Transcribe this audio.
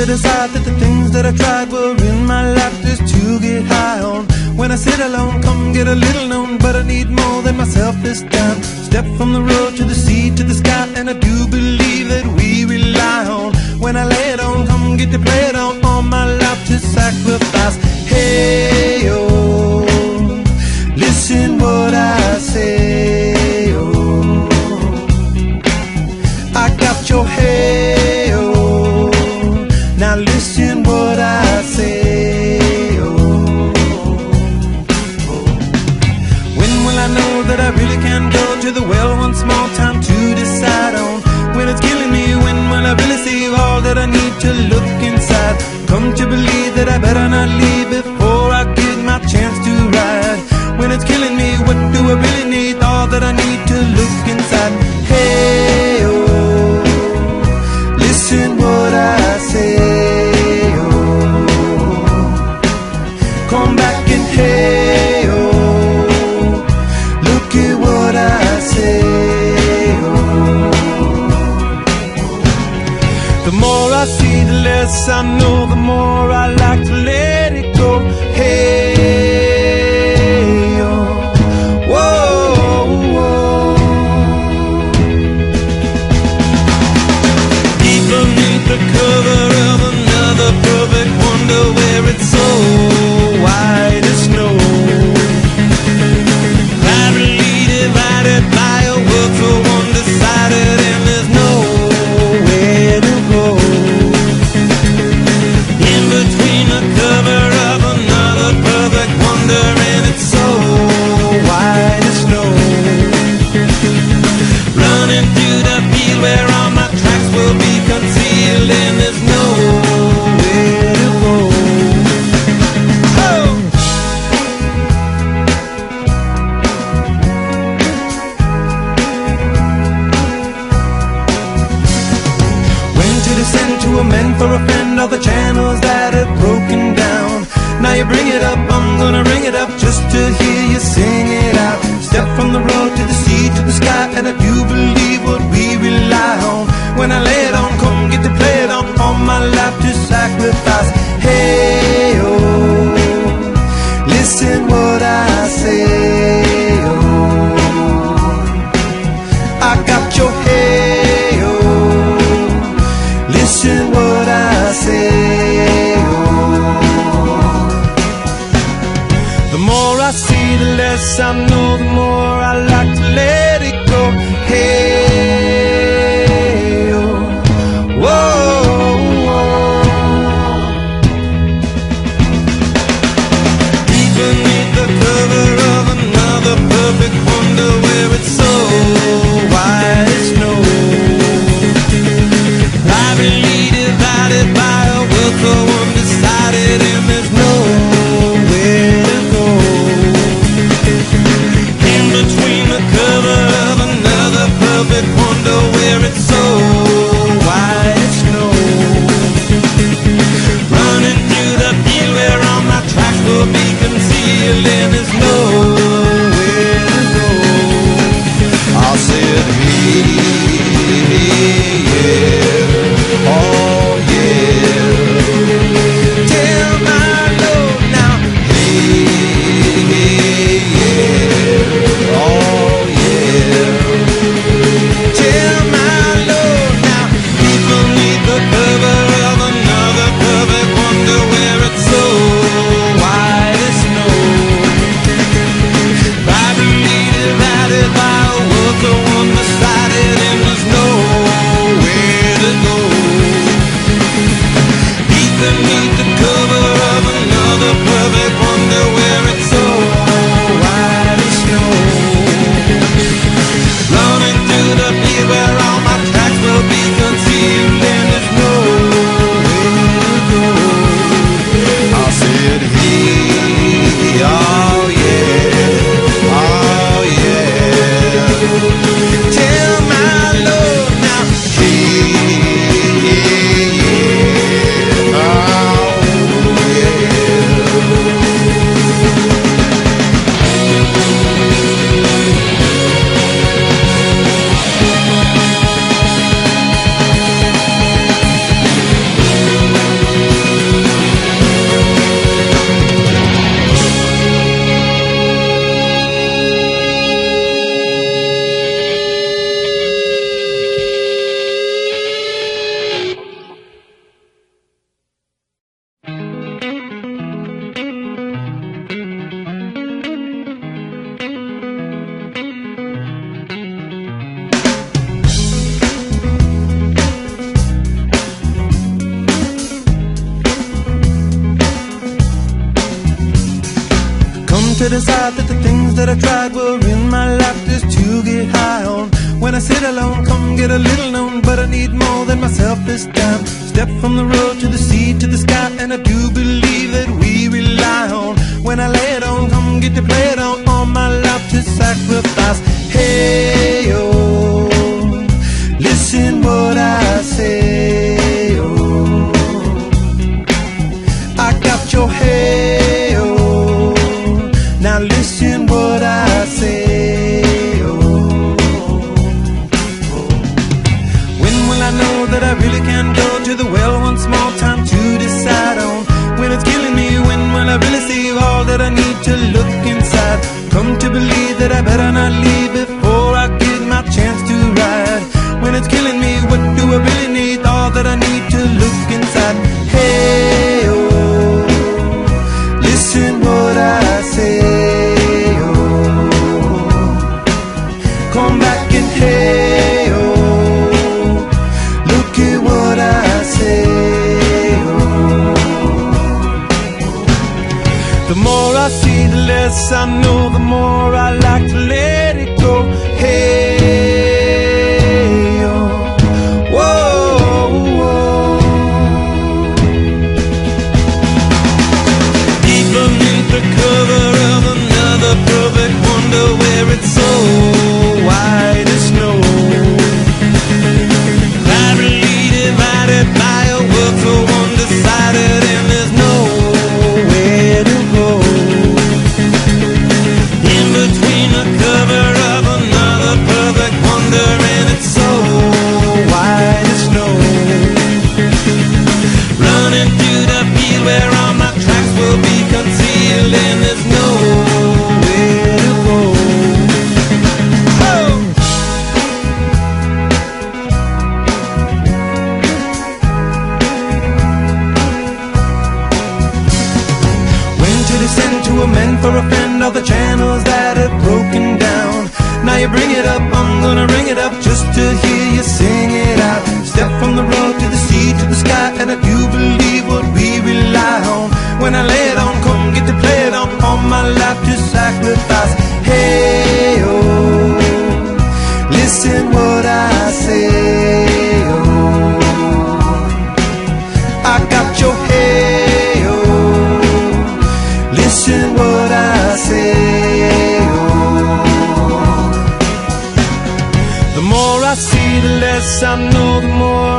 to decide that the things that I tried were in my life just to get high on. When I sit alone, come get a little known, but I need more than myself this time. Step from the road to the sea to the sky, and I do believe that we rely on. When I lay it on, come get to play it on, all my life to sacrifice. Hey, oh, listen what I say, oh, I got your hey, oh, now listen what I say, oh, when will I know that I really can go to the well one small time to decide on? When it's killing me, when will I really see all that I need to look inside? Come to believe that I better not leave before I get my chance to ride. When it's killing me, what do I really need? All that I need to look inside. Hey, oh, listen what I say, oh, come back and hey, oh, look at what I say, oh. The more I see, the less I know, the more I like to let it go. Hey, oh, whoa, whoa. Deep beneath the cover of another perfect wonder, where it's so white as snow, privately divided by a world so undecided, and there's nowhere to go. In between the cover of another perfect wonder, and it's so white as snow, running through the field where all my tracks will be concealed, and there's nowhere to go. Oh! When to descend to amend for a friend all the channels that have broken down. Now you bring it up, I'm gonna ring it up just to hear you sing it out. Step from the road to the sea to the sky, and I do believe what we rely on. When I lay it on, come get to play it on, all my life to sacrifice. Hey, oh, listen what I say, oh, I got your hey, oh, listen what I say, oh. The more I see, the less I know, the more I like to let it go. Hey, oh, whoa, whoa. Deep beneath the cover of another perfect wonder, where it's so white as snow, privately divided by a world so undecided, and there's nowhere to go. In between the cover of another perfect wonder, where it's so white as snow, running through the field where all my tracks will be concealed, and there's nowhere to go. I said, hey, yeah, oh yeah, tell my Lord now, hey, yeah, oh yeah, tell my decide that the things that I tried were in my life just to get high on. When I sit alone, come get a little known, but I need more than myself this time. Step from the road to the sea to the sky, and I do believe that we rely on. When I lay it on, come get to play it on, all my life to sacrifice. Hey, oh, listen what I say, oh, I got your hey, oh, now listen what I say, oh, when will I know that I really can go to the well one small time to decide on? When it's killing me, when will I really see all that I need to look inside? Come to believe that I better not leave before I get my chance to ride. When it's killing me, what do I really need? All that I need to look inside. Hey, oh, listen what I say, oh, come back and hey, oh, look at what I say, oh. The more I see, the less I know, the more I like to let it go. Hey, oh, whoa, whoa. Deep beneath the cover of another perfect wonder, where it's so white as snow, privately divided by a world so undecided, and there's nowhere to go. In between the cover of another perfect wonder, and it's so white as snow, running through the field where all my tracks will be concealed, and there's nowhere to go. Oh! When to descend to amend for a friend all the channels that have broken down. Now you bring it up, I'm gonna ring it up just to hear you sing it out. Step from the road to the sea to the sky, and I do believe what we rely on. When I lay it on, come get to play it on, all my life to sacrifice. Hey, oh, listen what I say, oh, I got your hey, oh, listen what I say, oh. The more I see, the less I know, the more